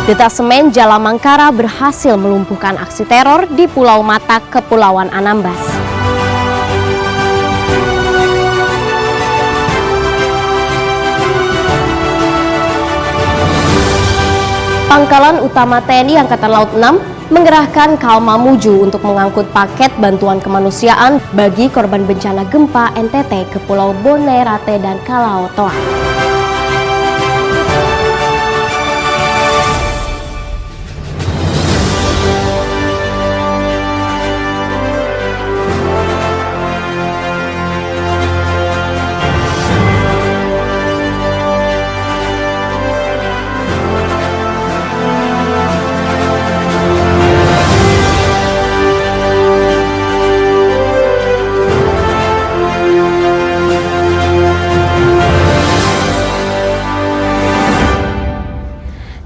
Detasemen Jala Mangkara berhasil melumpuhkan aksi teror di Pulau Mata, Kepulauan Anambas. Pangkalan Utama TNI Angkatan Laut 6 mengerahkan Kal Mamuju untuk mengangkut paket bantuan kemanusiaan bagi korban bencana gempa NTT ke Pulau Bone Rate dan Kalaotoa.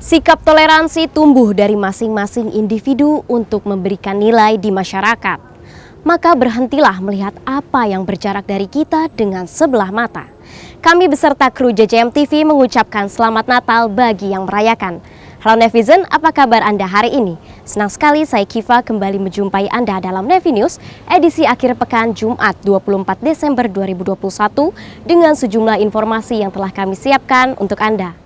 Sikap toleransi tumbuh dari masing-masing individu untuk memberikan nilai di masyarakat. Maka berhentilah melihat apa yang berjarak dari kita dengan sebelah mata. Kami beserta kru JJM TV mengucapkan selamat Natal bagi yang merayakan. Halo netizen, apa kabar Anda hari ini? Senang sekali saya Kiva kembali menjumpai Anda dalam Nevi News edisi akhir pekan Jumat 24 Desember 2021 dengan sejumlah informasi yang telah kami siapkan untuk Anda.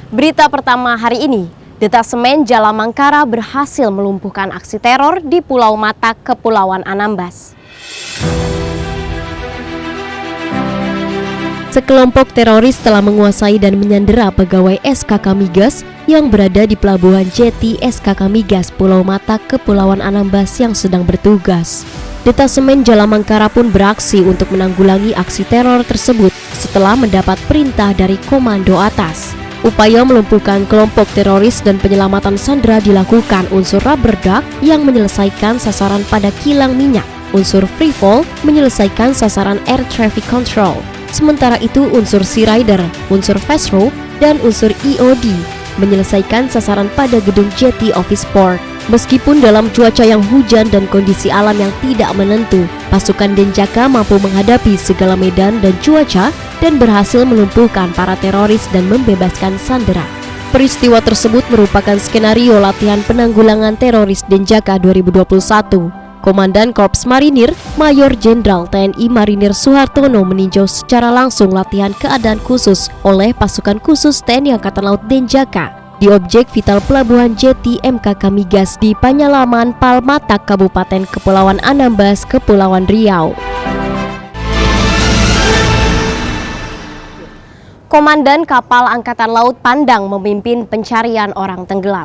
Berita pertama hari ini, Detasemen Jala Mangkara berhasil melumpuhkan aksi teror di Pulau Mata, Kepulauan Anambas. Sekelompok teroris telah menguasai dan menyandera pegawai SKK Migas yang berada di Pelabuhan Jeti SKK Migas Pulau Mata, Kepulauan Anambas yang sedang bertugas. Detasemen Jala Mangkara pun beraksi untuk menanggulangi aksi teror tersebut setelah mendapat perintah dari komando atas. Upaya melumpuhkan kelompok teroris dan penyelamatan sandera dilakukan unsur rubber duck yang menyelesaikan sasaran pada kilang minyak, unsur free fall menyelesaikan sasaran air traffic control. Sementara itu unsur Sea Rider, unsur fast row, dan unsur EOD menyelesaikan sasaran pada gedung Jetty Office Port. Meskipun dalam cuaca yang hujan dan kondisi alam yang tidak menentu, pasukan Denjaka mampu menghadapi segala medan dan cuaca dan berhasil melumpuhkan para teroris dan membebaskan sandera. Peristiwa tersebut merupakan skenario latihan penanggulangan teroris Denjaka 2021. Komandan Korps Marinir, Mayor Jenderal TNI Marinir Suhartono meninjau secara langsung latihan keadaan khusus oleh pasukan khusus TNI Angkatan Laut Denjaka di objek vital Pelabuhan Jeti MKK Migas di Panyalaman, Palmatak, Kabupaten Kepulauan Anambas, Kepulauan Riau. Komandan Kapal Angkatan Laut Pandang memimpin pencarian orang tenggelam.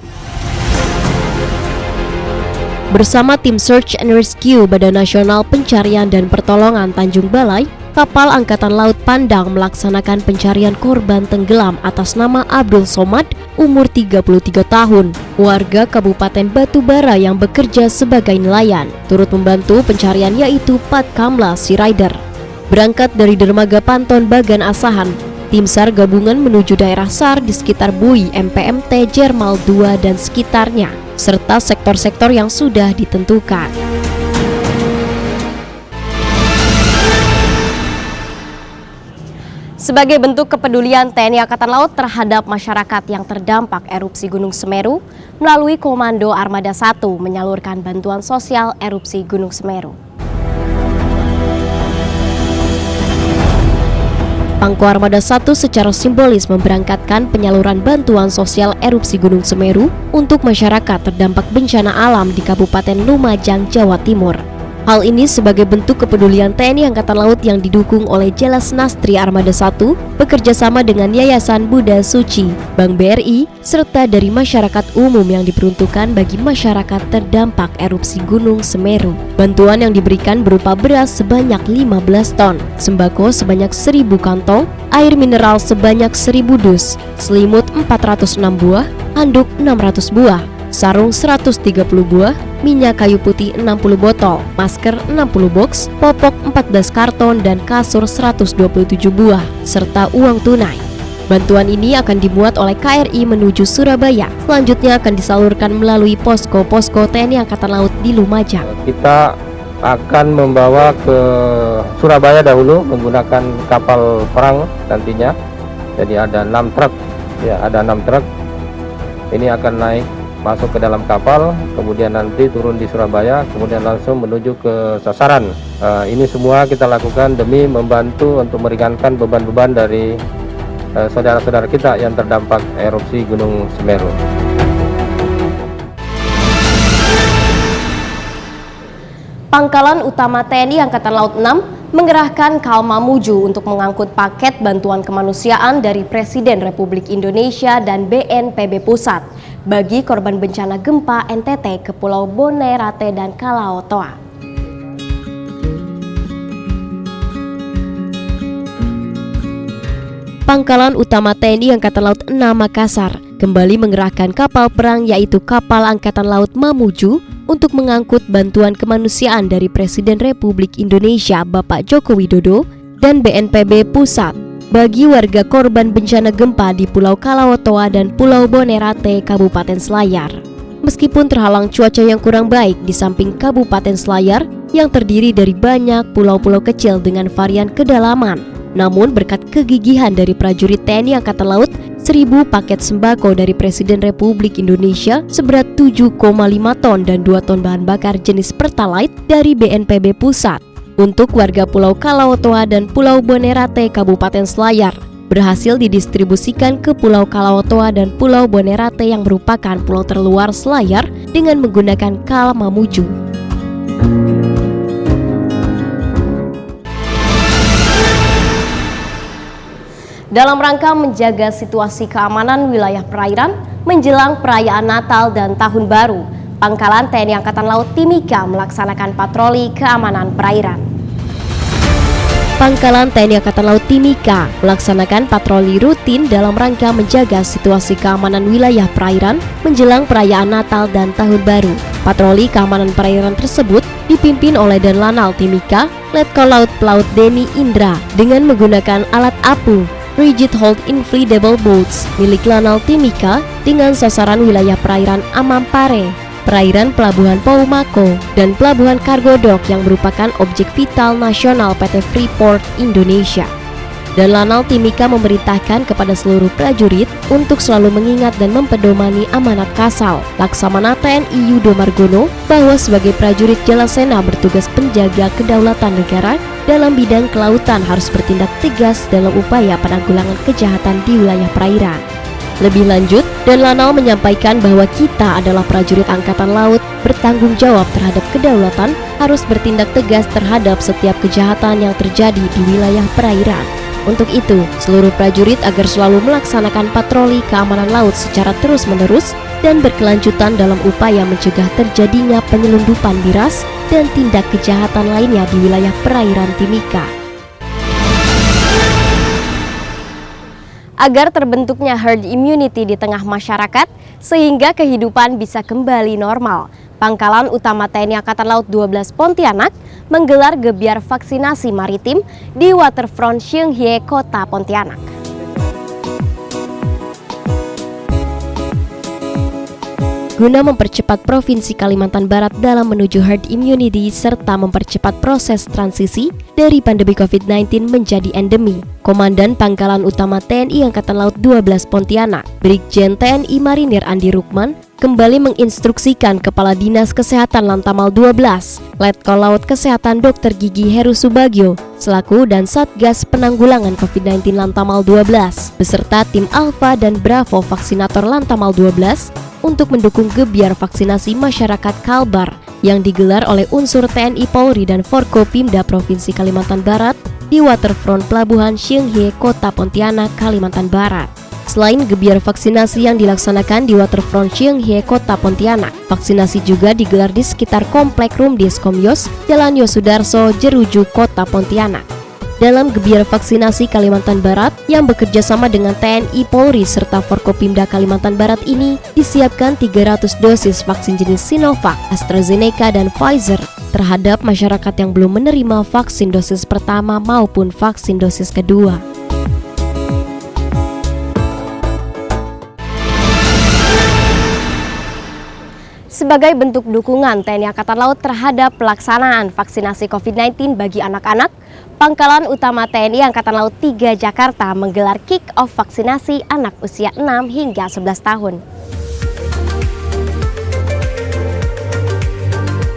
Bersama tim Search and Rescue Badan Nasional Pencarian dan Pertolongan Tanjung Balai, Kapal Angkatan Laut Pandang melaksanakan pencarian korban tenggelam atas nama Abdul Somad, umur 33 tahun, warga Kabupaten Batubara yang bekerja sebagai nelayan. Turut membantu pencarian yaitu Pat Kamla Sea Rider. Berangkat dari dermaga Panton Bagan Asahan, tim SAR gabungan menuju daerah SAR di sekitar Bui, MPMT, Jermal 2 dan sekitarnya, serta sektor-sektor yang sudah ditentukan. Sebagai bentuk kepedulian TNI Angkatan Laut terhadap masyarakat yang terdampak erupsi Gunung Semeru, melalui Komando Armada 1 menyalurkan bantuan sosial erupsi Gunung Semeru. Pangko Armada 1 secara simbolis memberangkatkan penyaluran bantuan sosial erupsi Gunung Semeru untuk masyarakat terdampak bencana alam di Kabupaten Lumajang, Jawa Timur. Hal ini sebagai bentuk kepedulian TNI Angkatan Laut yang didukung oleh Jelas Nastri Armada 1 bekerjasama dengan Yayasan Buddha Suci, Bank BRI, serta dari masyarakat umum yang diperuntukkan bagi masyarakat terdampak erupsi Gunung Semeru. Bantuan yang diberikan berupa beras sebanyak 15 ton, sembako sebanyak 1.000 kantong, air mineral sebanyak 1.000 dus, selimut 406 buah, handuk 600 buah, sarung 130 buah, minyak kayu putih 60 botol, masker 60 box, popok 14 karton, dan kasur 127 buah, serta uang tunai. Bantuan ini akan dimuat oleh KRI menuju Surabaya. Selanjutnya akan disalurkan melalui posko-posko TNI Angkatan Laut di Lumajang. Kita akan membawa ke Surabaya dahulu menggunakan kapal perang nantinya. Jadi ada 6 truk, ya ada 6 truk. Ini akan naik masuk ke dalam kapal, kemudian nanti turun di Surabaya, kemudian langsung menuju ke sasaran. Ini semua kita lakukan demi membantu untuk meringankan beban-beban dari saudara-saudara kita yang terdampak erupsi Gunung Semeru. Pangkalan Utama TNI Angkatan Laut 6 mengerahkan KAL Mamuju untuk mengangkut paket bantuan kemanusiaan dari Presiden Republik Indonesia dan BNPB Pusat bagi korban bencana gempa NTT ke Pulau Bone Rate dan Kalaotoa. Pangkalan Utama TNI Angkatan Laut 6 Makassar kembali mengerahkan kapal perang yaitu kapal Angkatan Laut Mamuju untuk mengangkut bantuan kemanusiaan dari Presiden Republik Indonesia Bapak Joko Widodo dan BNPB Pusat bagi warga korban bencana gempa di Pulau Kalaotoa dan Pulau Bone Rate, Kabupaten Selayar. Meskipun terhalang cuaca yang kurang baik di samping Kabupaten Selayar yang terdiri dari banyak pulau-pulau kecil dengan varian kedalaman, namun berkat kegigihan dari prajurit TNI Angkatan Laut, 1.000 paket sembako dari Presiden Republik Indonesia seberat 7,5 ton dan 2 ton bahan bakar jenis Pertalite dari BNPB Pusat untuk warga Pulau Kalaotoa dan Pulau Bone Rate, Kabupaten Selayar berhasil didistribusikan ke Pulau Kalaotoa dan Pulau Bone Rate yang merupakan pulau terluar Selayar dengan menggunakan KAL Mamuju. Dalam rangka menjaga situasi keamanan wilayah perairan menjelang perayaan Natal dan Tahun Baru, Pangkalan TNI Angkatan Laut Timika melaksanakan patroli keamanan perairan. Pangkalan TNI Angkatan Laut Timika melaksanakan patroli rutin dalam rangka menjaga situasi keamanan wilayah perairan menjelang perayaan Natal dan Tahun Baru. Patroli keamanan perairan tersebut dipimpin oleh Danlanal Timika, Letkol Laut Pelaut Denny Indra dengan menggunakan alat apung Rigid Hold Inflatable Boats milik Lanal Timika dengan sasaran wilayah perairan Amampare, perairan Pelabuhan Poumako, dan Pelabuhan Kargo Dock yang merupakan objek vital nasional PT Freeport Indonesia. Dan Lanal Timika memerintahkan kepada seluruh prajurit untuk selalu mengingat dan mempedomani amanat Kasal Laksamana TNI Yudo Margono bahwa sebagai prajurit Jalasena bertugas penjaga kedaulatan negara dalam bidang kelautan harus bertindak tegas dalam upaya penanggulangan kejahatan di wilayah perairan. Lebih lanjut, Danlanal menyampaikan bahwa kita adalah prajurit Angkatan Laut bertanggung jawab terhadap kedaulatan, harus bertindak tegas terhadap setiap kejahatan yang terjadi di wilayah perairan. Untuk itu, seluruh prajurit agar selalu melaksanakan patroli keamanan laut secara terus-menerus dan berkelanjutan dalam upaya mencegah terjadinya penyelundupan miras dan tindak kejahatan lainnya di wilayah perairan Timika. Agar terbentuknya herd immunity di tengah masyarakat sehingga kehidupan bisa kembali normal, Pangkalan Utama TNI Angkatan Laut 12 Pontianak menggelar gebiar vaksinasi maritim di waterfront Xinghie, Kota Pontianak. Guna mempercepat Provinsi Kalimantan Barat dalam menuju herd immunity serta mempercepat proses transisi dari pandemi COVID-19 menjadi endemi, Komandan Pangkalan Utama TNI Angkatan Laut 12 Pontianak, Brigjen TNI Marinir Andi Rukman, kembali menginstruksikan Kepala Dinas Kesehatan Lantamal 12, Letkol Laut Kesehatan Dr. Gigi Heru Subagio, selaku dan Satgas Penanggulangan COVID-19 Lantamal 12, beserta tim Alpha dan Bravo Vaksinator Lantamal 12, untuk mendukung gebiar vaksinasi masyarakat Kalbar yang digelar oleh unsur TNI Polri dan Forkopimda Provinsi Kalimantan Barat di waterfront Pelabuhan Xinghie, Kota Pontianak, Kalimantan Barat. Selain gebiar vaksinasi yang dilaksanakan di waterfront Xinghie, Kota Pontianak, vaksinasi juga digelar di sekitar Komplek Rumdis Komyos, Jalan Yosudarso, Jeruju, Kota Pontianak. Dalam gebiar vaksinasi Kalimantan Barat yang bekerja sama dengan TNI Polri serta Forkopimda Kalimantan Barat ini disiapkan 300 dosis vaksin jenis Sinovac, AstraZeneca, dan Pfizer terhadap masyarakat yang belum menerima vaksin dosis pertama maupun vaksin dosis kedua. Sebagai bentuk dukungan TNI Angkatan Laut terhadap pelaksanaan vaksinasi COVID-19 bagi anak-anak, Pangkalan Utama TNI Angkatan Laut 3 Jakarta menggelar kick-off vaksinasi anak usia 6 hingga 11 tahun.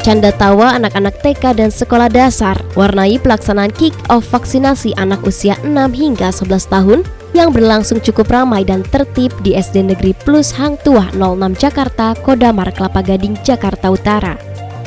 Canda tawa anak-anak TK dan sekolah dasar warnai pelaksanaan kick-off vaksinasi anak usia 6 hingga 11 tahun yang berlangsung cukup ramai dan tertib di SD Negeri Plus Hang Tuah 06 Jakarta, Kodamar, Kelapa Gading, Jakarta Utara.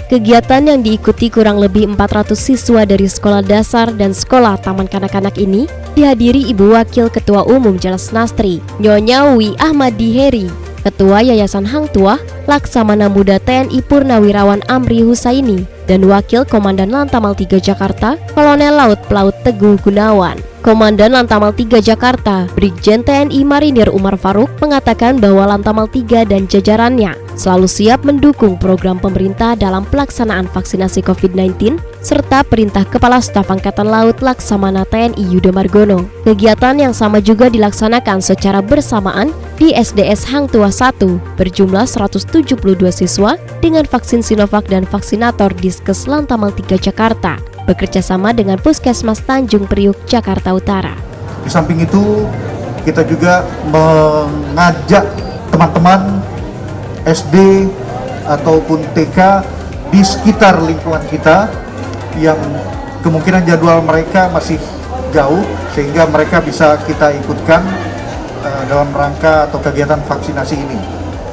Kegiatan yang diikuti kurang lebih 400 siswa dari sekolah dasar dan sekolah taman kanak-kanak ini dihadiri Ibu Wakil Ketua Umum Jelas Nastri, Nyonya Wi Ahmadi Heri, Ketua Yayasan Hang Tuah, Laksamana Muda TNI Purnawirawan Amri Husaini, dan Wakil Komandan Lantamal 3 Jakarta, Kolonel Laut Pelaut Teguh Gunawan. Komandan Lantamal 3 Jakarta, Brigjen TNI Marinir Umar Faruk, mengatakan bahwa Lantamal 3 dan jajarannya selalu siap mendukung program pemerintah dalam pelaksanaan vaksinasi COVID-19 serta perintah Kepala Staf Angkatan Laut Laksamana TNI Yudo Margono. Kegiatan yang sama juga dilaksanakan secara bersamaan di SDS Hang Tuah 1 berjumlah 172 siswa dengan vaksin Sinovac dan vaksinator Diskes Lantamal 3 Jakarta, bekerja sama dengan Puskesmas Tanjung Priuk, Jakarta Utara. Di samping itu, kita juga mengajak teman-teman SD ataupun TK di sekitar lingkungan kita yang kemungkinan jadwal mereka masih jauh, sehingga mereka bisa kita ikutkan dalam rangka atau kegiatan vaksinasi ini,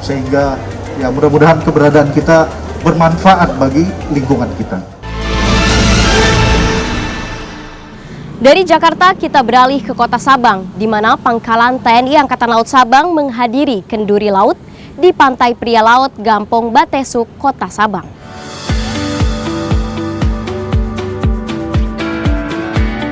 sehingga ya mudah-mudahan keberadaan kita bermanfaat bagi lingkungan kita. Dari Jakarta kita beralih ke Kota Sabang, di mana Pangkalan TNI Angkatan Laut Sabang menghadiri kenduri laut di Pantai Pria Laut Gampong Batesuk, Kota Sabang.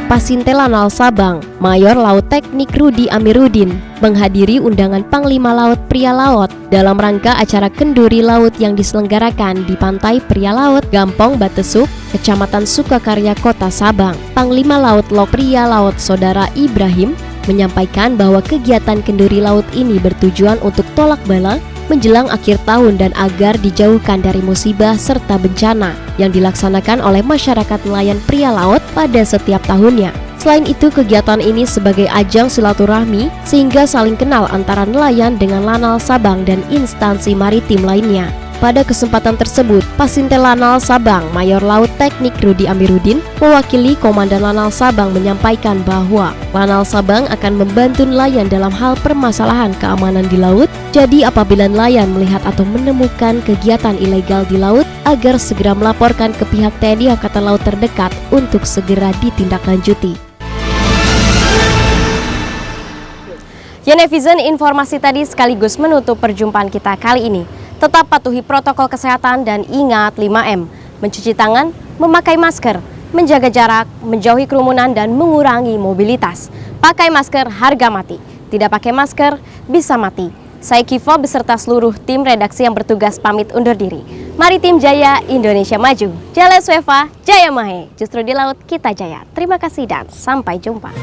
Pasinte Lanal Sabang, Mayor Laut Teknik Rudi Amiruddin menghadiri undangan Panglima Laut Pria Laut dalam rangka acara kenduri laut yang diselenggarakan di Pantai Pria Laut Gampong Batesuk, Kecamatan Sukakarya, Kota Sabang. Panglima Laut Pria Laut Saudara Ibrahim menyampaikan bahwa kegiatan kenduri laut ini bertujuan untuk tolak bala menjelang akhir tahun dan agar dijauhkan dari musibah serta bencana yang dilaksanakan oleh masyarakat nelayan pria laut pada setiap tahunnya. Selain itu, kegiatan ini sebagai ajang silaturahmi sehingga saling kenal antara nelayan dengan Lanal Sabang dan instansi maritim lainnya. Pada kesempatan tersebut, Pasinte Lanal Sabang, Mayor Laut Teknik Rudi Amiruddin, mewakili Komandan Lanal Sabang menyampaikan bahwa Lanal Sabang akan membantu nelayan dalam hal permasalahan keamanan di laut. Jadi apabila nelayan melihat atau menemukan kegiatan ilegal di laut, agar segera melaporkan ke pihak TNI Angkatan Laut terdekat untuk segera ditindaklanjuti. Ya netizen, informasi tadi sekaligus menutup perjumpaan kita kali ini. Tetap patuhi protokol kesehatan dan ingat 5M, mencuci tangan, memakai masker, menjaga jarak, menjauhi kerumunan dan mengurangi mobilitas. Pakai masker harga mati, tidak pakai masker bisa mati. Saya Kiva beserta seluruh tim redaksi yang bertugas pamit undur diri. Mari tim Jaya, Indonesia maju. Jaya Sweva, Jaya Mahe, justru di laut kita jaya. Terima kasih dan sampai jumpa.